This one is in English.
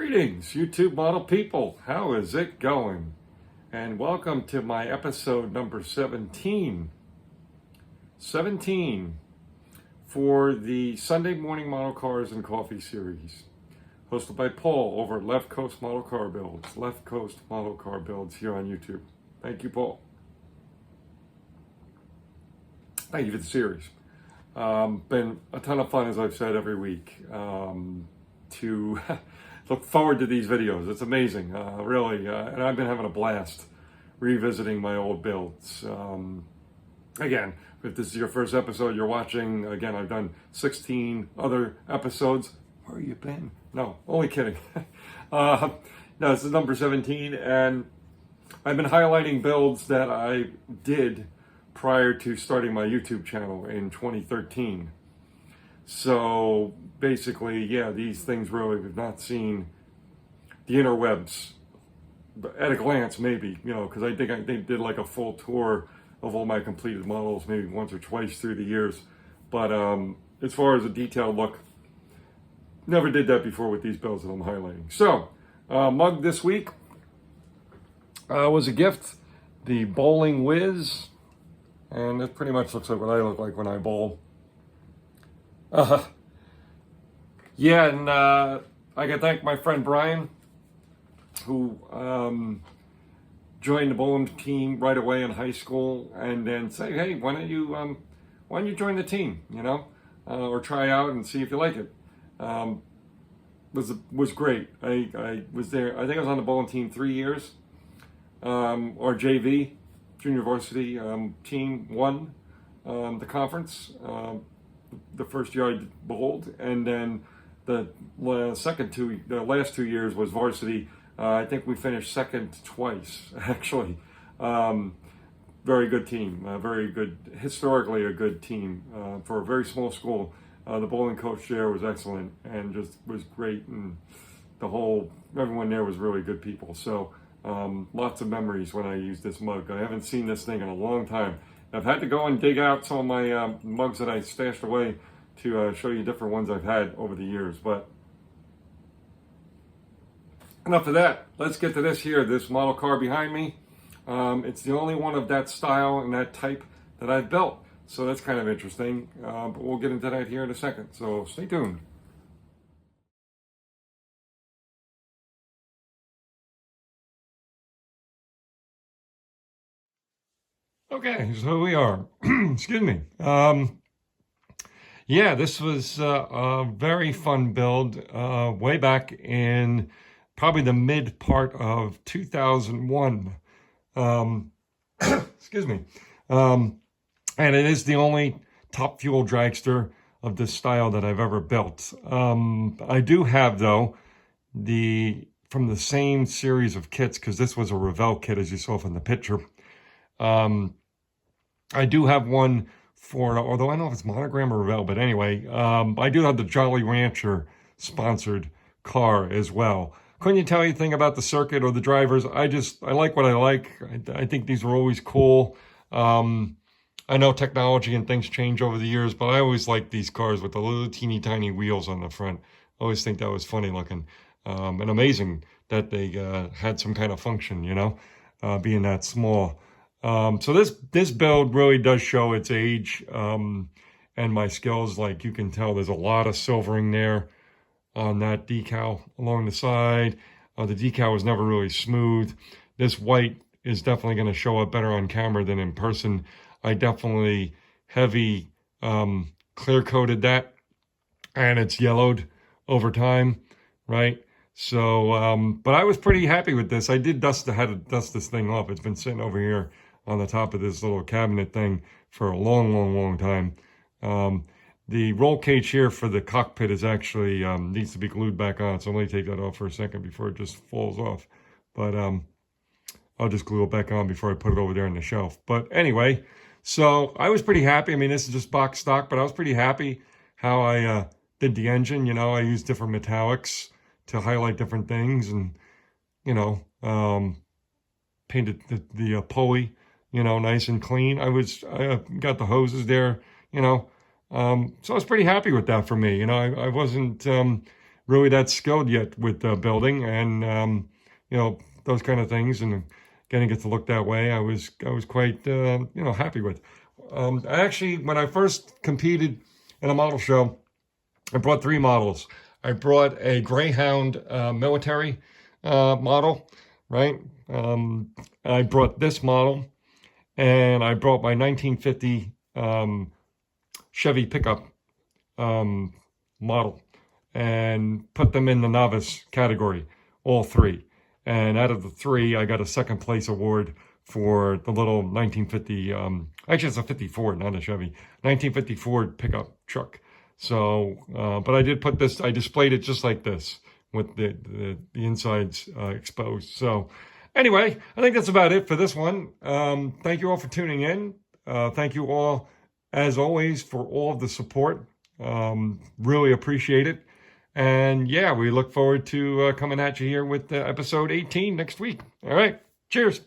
Greetings, YouTube model people. How is it going? And welcome to my episode number 17. 17 for the Sunday Morning Model Cars and Coffee series. Hosted by Paul over at Left Coast Model Car Builds. Left Coast Model Car Builds here on YouTube. Thank you, Paul. Thank you for the series. Been a ton of fun, as I've said, every week. To look forward to these videos. It's amazing, really. And I've been having a blast revisiting my old builds. Again, if this is your first episode you're watching, again, I've done 16 other episodes. Where you been? No, only kidding. No, this is number 17, and I've been highlighting builds that I did prior to starting my YouTube channel in 2013. So basically, yeah, these things really have not seen the interwebs at a glance, maybe, because I think they did like a full tour of all my completed models, maybe once or twice through the years. But as far as a detailed look, never did that before with these builds that I'm highlighting. So, mug this week was a gift, the Bowling Whiz, and it pretty much looks like what I look like when I bowl. Yeah, and I can thank my friend Brian, who joined the bowling team right away in high school, and then say, hey, why don't you join the team, or try out and see if you like it. Was great. I was there. I think I was on the bowling team 3 years. Our JV, junior varsity team, won the conference. The first year I bowled, and then the last 2 years was varsity. I think we finished second twice, actually. Very good team, very good, historically a good team for a very small school. The bowling coach there was excellent and just was great, and everyone there was really good people. So lots of memories when I used this mug. I haven't seen this thing in a long time. I've had to go and dig out some of my mugs that I stashed away to show you different ones I've had over the years. But enough of that. Let's get to this here, this model car behind me. It's the only one of that style and that type that I've built. So that's kind of interesting. But we'll get into that here in a second. So stay tuned. Okay, so we are. Excuse me. Yeah, this was a very fun build way back in probably the mid part of 2001. Excuse me. And it is the only top fuel dragster of this style that I've ever built. I do have, though, from the same series of kits, because this was a Revell kit, as you saw from the picture. I do have one for, although I don't know if it's Monogram or Revell, but anyway, I do have the Jolly Rancher sponsored car as well. Couldn't you tell anything about the circuit or the drivers? I like what I like. I think these were always cool. I know technology and things change over the years, but I always liked these cars with the little teeny tiny wheels on the front. I always think that was funny looking, and amazing that they had some kind of function, being that small. So this build really does show its age and my skills. Like you can tell, there's a lot of silvering there on that decal along the side. The decal was never really smooth. This white is definitely going to show up better on camera than in person. I definitely heavy clear coated that, and it's yellowed over time, right? So, but I was pretty happy with this. I had to dust this thing off. It's been sitting over here on the top of this little cabinet thing for a long time. The roll cage here for the cockpit is actually needs to be glued back on, so I'm going to take that off for a second before it just falls off. But I'll just glue it back on before I put it over there on the shelf. But anyway, so I was pretty happy. I mean, this is just box stock, but I was pretty happy how I did the engine. I used different metallics to highlight different things, and painted the pulley nice and clean. I got the hoses there, so I was pretty happy with that for me. I wasn't really that skilled yet with building and, those kind of things, and getting it to look that way. I was quite, happy with. I actually, when I first competed in a model show, I brought 3 models. I brought a Greyhound military model, right? I brought this model, and I brought my 1950 Chevy pickup model, and put them in the novice category, all 3. And out of the 3, I got a second place award for the little 1950, actually it's a 50 Ford, not a Chevy, 1950 Ford pickup truck. So, but I did put this, I displayed it just like this with the insides exposed. So anyway, I think that's about it for this one. Thank you all for tuning in. Thank you all, as always, for all of the support. Really appreciate it. And yeah, we look forward to coming at you here with episode 18 next week. All right. Cheers.